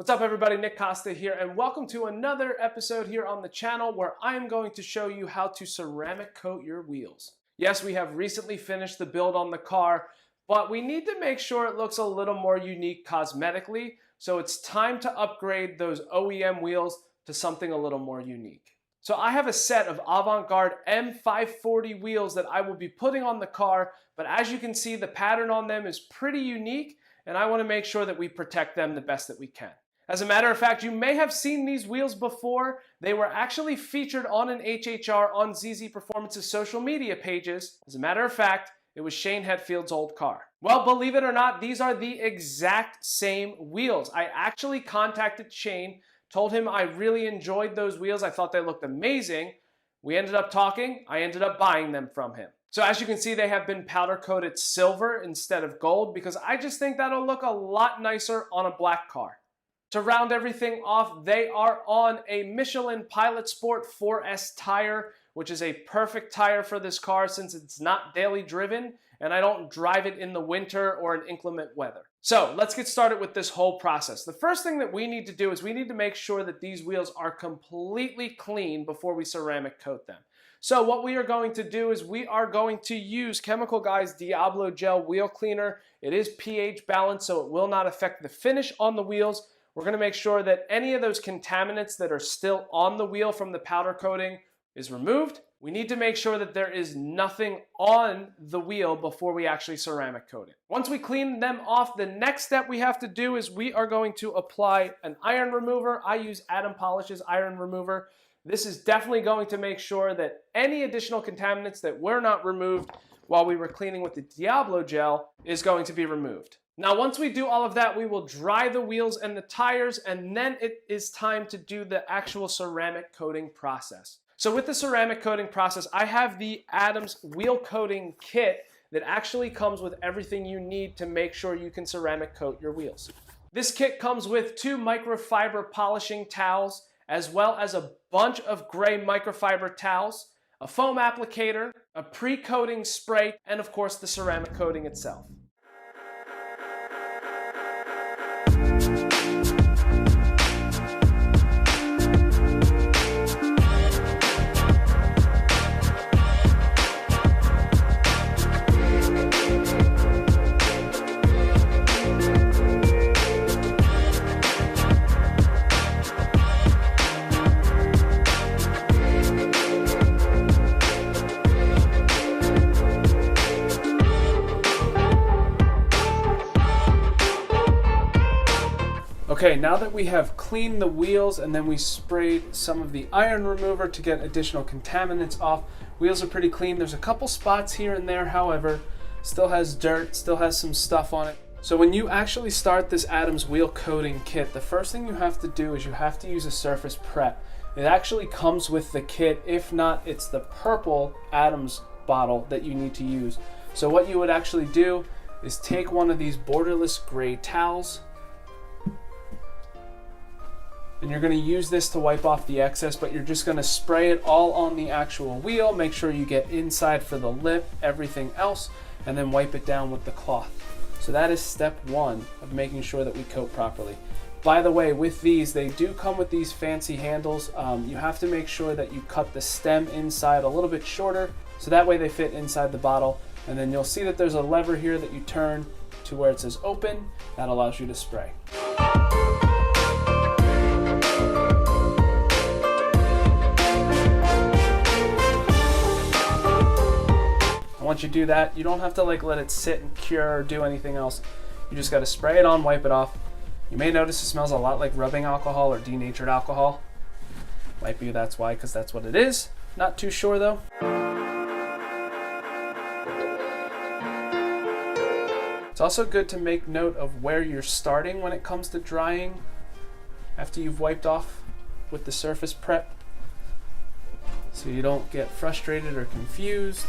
What's up everybody, Nick Costa here, and welcome to another episode here on the channel where I am going to show you how to ceramic coat your wheels. Yes, we have recently finished the build on the car, but we need to make sure it looks a little more unique cosmetically, so it's time to upgrade those OEM wheels to something a little more unique. So I have a set of Avantgarde M540 wheels that I will be putting on the car, but as you can see, the pattern on them is pretty unique, and I want to make sure that we protect them the best that we can. As a matter of fact, you may have seen these wheels before. They were actually featured on an HHR on ZZ Performance's social media pages. As a matter of fact, it was Shane Hetfield's old car. Well, believe it or not, these are the exact same wheels. I actually contacted Shane, told him I really enjoyed those wheels. I thought they looked amazing. We ended up talking. I ended up buying them from him. So as you can see, they have been powder coated silver instead of gold because I just think that'll look a lot nicer on a black car. To round everything off, they are on a Michelin Pilot Sport 4S tire, which is a perfect tire for this car since it's not daily driven and I don't drive it in the winter or in inclement weather. So let's get started with this whole process. The first thing that we need to do is we need to make sure that these wheels are completely clean before we ceramic coat them. So what we are going to do is we are going to use Chemical Guy's Diablo Gel Wheel Cleaner. It is pH balanced, so it will not affect the finish on the wheels. We're going to make sure that any of those contaminants that are still on the wheel from the powder coating is removed. We need to make sure that there is nothing on the wheel before we actually ceramic coat it. Once we clean them off, the next step we have to do is we are going to apply an iron remover. I use Adamspolishes iron remover. This is definitely going to make sure that any additional contaminants that were not removed while we were cleaning with the Diablo gel is going to be removed. Now, once we do all of that, we will dry the wheels and the tires, and then it is time to do the actual ceramic coating process. So with the ceramic coating process, I have the Adams wheel coating kit that actually comes with everything you need to make sure you can ceramic coat your wheels. This kit comes with 2 microfiber polishing towels, as well as a bunch of gray microfiber towels, a foam applicator, a pre-coating spray, and of course the ceramic coating itself. Okay, now that we have cleaned the wheels and then we sprayed some of the iron remover to get additional contaminants off, wheels are pretty clean. There's a couple spots here and there, however, still has dirt, still has some stuff on it. So when you actually start this Adams wheel coating kit, the first thing you have to do is you have to use a surface prep. It actually comes with the kit. If not, it's the purple Adams bottle that you need to use. So what you would actually do is take one of these borderless gray towels, and you're going to use this to wipe off the excess, but you're just going to spray it all on the actual wheel. Make sure you get inside for the lip, everything else, and then wipe it down with the cloth. So that is step 1 of making sure that we coat properly. By the way, with these, they do come with these fancy handles. You have to make sure that you cut the stem inside a little bit shorter, so that way they fit inside the bottle. And then you'll see that there's a lever here that you turn to where it says open. That allows you to spray. Once you do that, you don't have to let it sit and cure or do anything else. You just got to spray it on, wipe it off. You may notice it smells a lot like rubbing alcohol or denatured alcohol. Might be that's why, because that's what it is. Not too sure though. It's also good to make note of where you're starting when it comes to drying after you've wiped off with the surface prep, so you don't get frustrated or confused.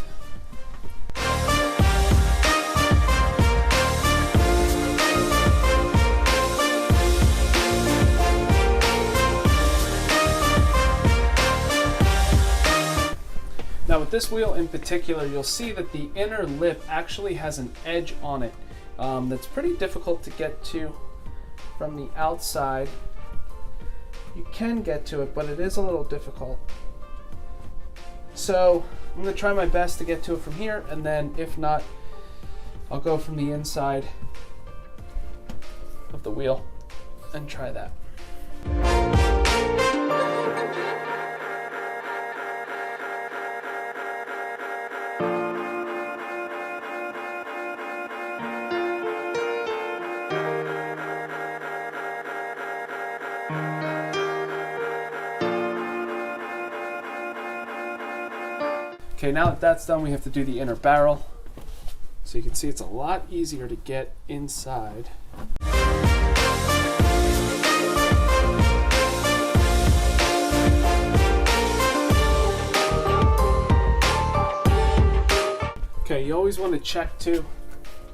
Now with this wheel in particular, you'll see that the inner lip actually has an edge on it that's pretty difficult to get to from the outside. You can get to it, but it is a little difficult. So I'm going to try my best to get to it from here, and then if not, I'll go from the inside of the wheel and try that. Okay, now that that's done, we have to do the inner barrel. So you can see it's a lot easier to get inside. Okay, you always want to check too.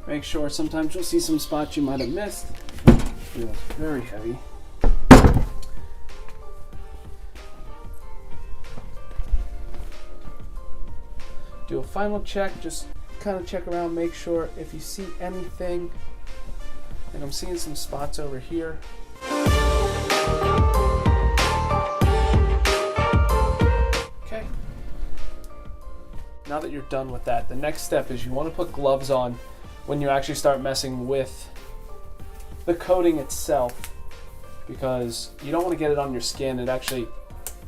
Make sure, sometimes you'll see some spots you might have missed. It's very heavy. Do a final check, just kind of check around, make sure if you see anything. And I'm seeing some spots over here. Okay. Now that you're done with that, the next step is you want to put gloves on when you actually start messing with the coating itself, because you don't want to get it on your skin. It actually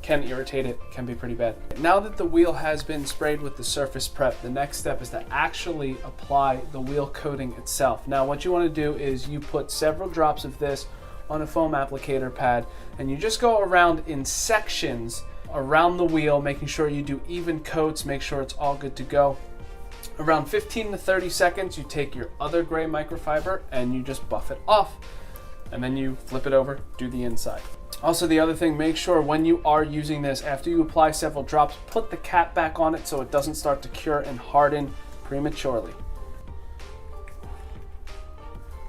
can irritate it, can be pretty bad. Now that the wheel has been sprayed with the surface prep, the next step is to actually apply the wheel coating itself. Now what you want to do is you put several drops of this on a foam applicator pad, and you just go around in sections around the wheel, making sure you do even coats, make sure it's all good to go. Around 15 to 30 seconds, you take your other gray microfiber and you just buff it off, and then you flip it over, do the inside. Also, the other thing, make sure when you are using this, after you apply several drops, put the cap back on it so it doesn't start to cure and harden prematurely.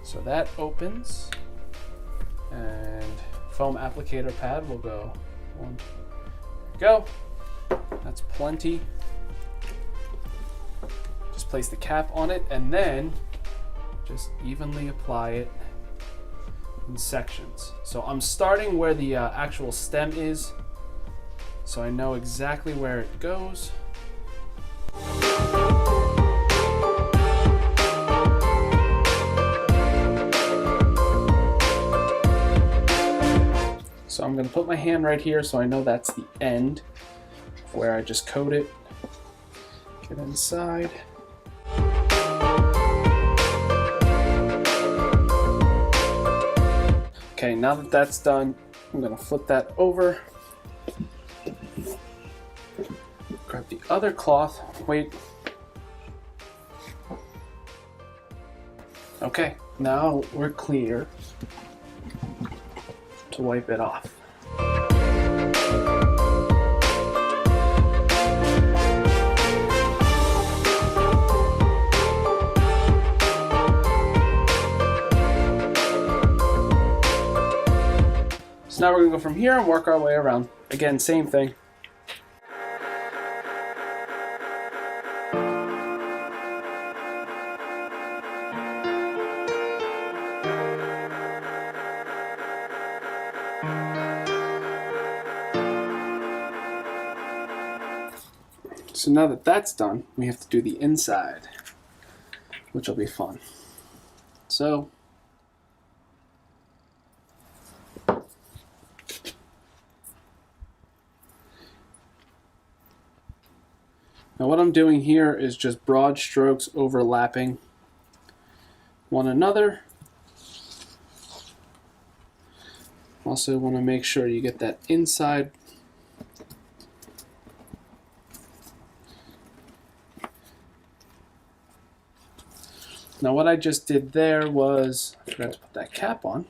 So that opens, and foam applicator pad will go one, go. That's plenty. Just place the cap on it and then just evenly apply it in sections. So I'm starting where the actual stem is, so I know exactly where it goes. So I'm going to put my hand right here so I know that's the end where I just coat it. Get inside. Okay, now that that's done, I'm going to flip that over. Grab the other cloth. Wait. Okay, now we're clear to wipe it off. So now we're going to go from here and work our way around. Again, same thing. So now that that's done, we have to do the inside, which will be fun. So now what I'm doing here is just broad strokes overlapping one another. Also want to make sure you get that inside. Now what I just did there was, I forgot to put that cap on,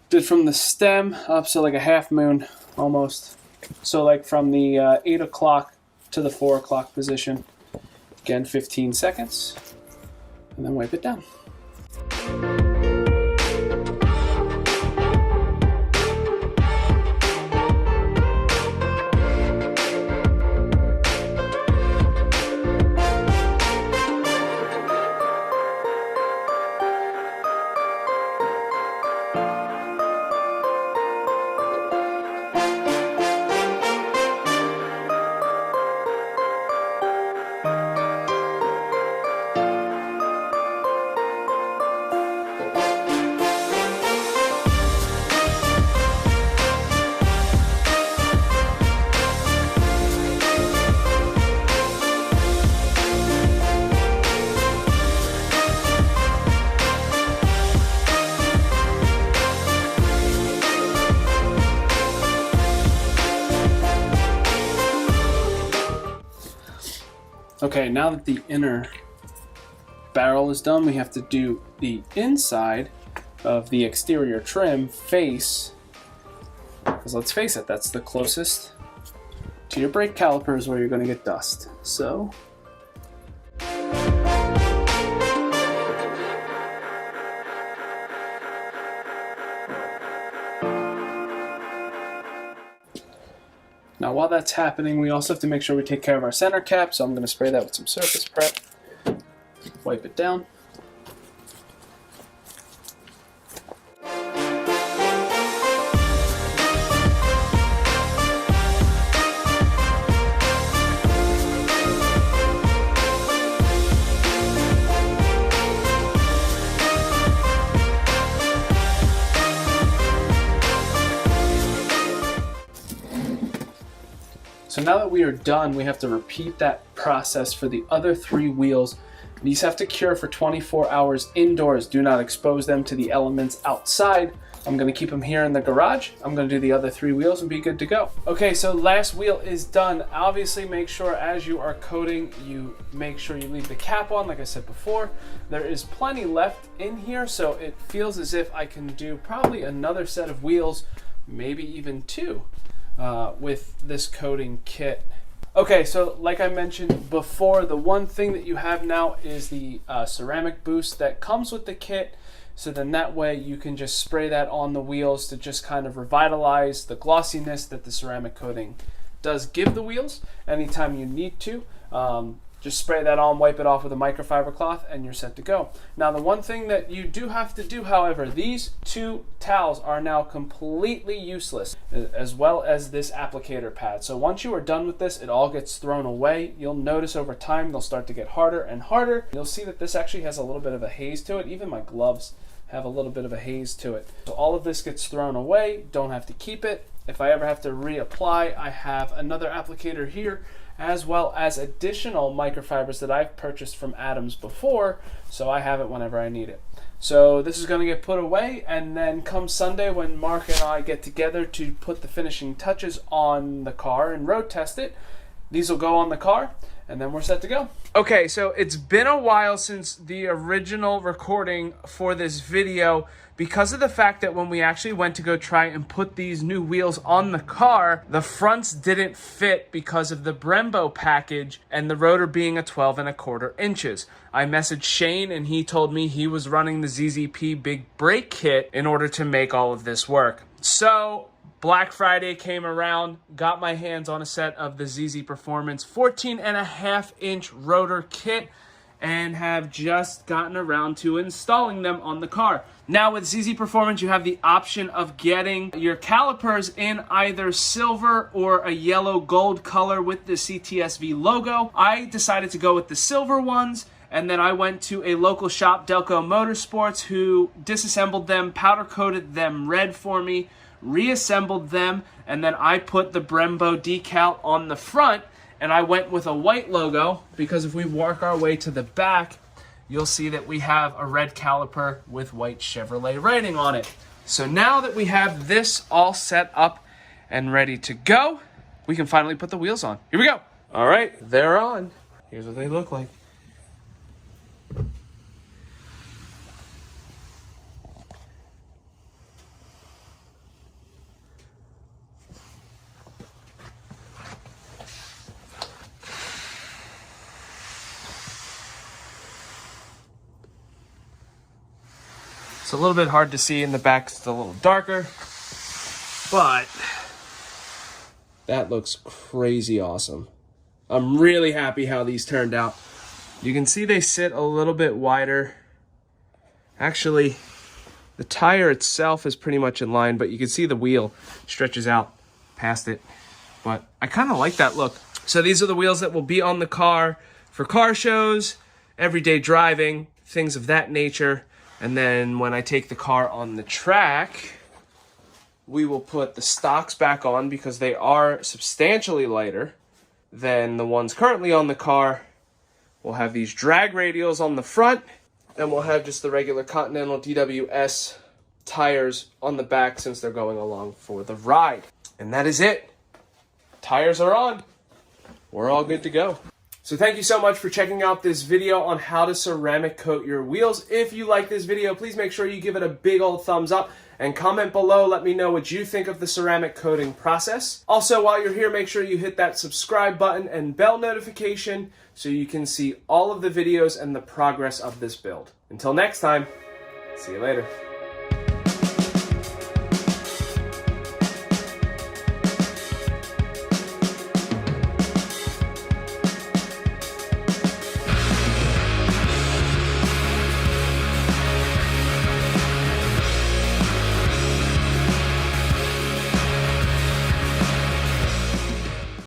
did from the stem up, so like a half moon almost. So like from the 8 o'clock to the 4 o'clock position. Again, 15 seconds, and then wipe it down. Okay, now that the inner barrel is done, we have to do the inside of the exterior trim face, because let's face it, that's the closest to your brake calipers where you're going to get dust. So now while that's happening, we also have to make sure we take care of our center cap, so I'm going to spray that with some surface prep, wipe it down. So now that we are done, we have to repeat that process for the other 3 wheels. These have to cure for 24 hours indoors. Do not expose them to the elements outside. I'm going to keep them here in the garage. I'm going to do the other 3 wheels and be good to go. Okay, so last wheel is done. Obviously, make sure as you are coating, you make sure you leave the cap on, like I said before. There is plenty left in here, so it feels as if I can do probably another set of wheels, maybe even 2. With this coating kit. Okay, so like I mentioned before, the one thing that you have now is the ceramic boost that comes with the kit. So then that way you can just spray that on the wheels to just kind of revitalize the glossiness that the ceramic coating does give the wheels anytime you need to. Just spray that on, wipe it off with a microfiber cloth, and you're set to go. Now, the one thing that you do have to do, however, these 2 towels are now completely useless, as well as this applicator pad. So once you are done with this, it all gets thrown away. You'll notice over time, they'll start to get harder and harder. You'll see that this actually has a little bit of a haze to it. Even my gloves have a little bit of a haze to it. So all of this gets thrown away. Don't have to keep it. If I ever have to reapply, I have another applicator here, as well as additional microfibers that I've purchased from Adams before, so I have it whenever I need it. So this is going to get put away, and then come Sunday when Mark and I get together to put the finishing touches on the car and road test it, these will go on the car, and then we're set to go. Okay, so it's been a while since the original recording for this video, because of the fact that when we actually went to go try and put these new wheels on the car, the fronts didn't fit because of the Brembo package and the rotor being a 12¼ inches. I messaged Shane and he told me he was running the ZZP big brake kit in order to make all of this work. So Black Friday came around, got my hands on a set of the ZZ Performance 14.5-inch rotor kit, and have just gotten around to installing them on the car. Now with ZZ Performance, you have the option of getting your calipers in either silver or a yellow gold color with the CTSV logo. I decided to go with the silver ones, and then I went to a local shop, Delco Motorsports, who disassembled them, powder coated them red for me, reassembled them, and then I put the Brembo decal on the front. And I went with a white logo because if we work our way to the back, you'll see that we have a red caliper with white Chevrolet writing on it. So now that we have this all set up and ready to go, we can finally put the wheels on. Here we go. All right, they're on. Here's what they look like. It's a little bit hard to see in the back, it's a little darker, but that looks crazy awesome. I'm really happy how these turned out. You can see they sit a little bit wider. Actually, the tire itself is pretty much in line, but you can see the wheel stretches out past it. But I kind of like that look. So these are the wheels that will be on the car for car shows, everyday driving, things of that nature. And then when I take the car on the track, we will put the stocks back on because they are substantially lighter than the ones currently on the car. We'll have these drag radials on the front, and we'll have just the regular Continental DWS tires on the back since they're going along for the ride. And that is it. Tires are on. We're all good to go. So thank you so much for checking out this video on how to ceramic coat your wheels. If you like this video, please make sure you give it a big old thumbs up and comment below. Let me know what you think of the ceramic coating process. Also, while you're here, make sure you hit that subscribe button and bell notification so you can see all of the videos and the progress of this build. Until next time, see you later.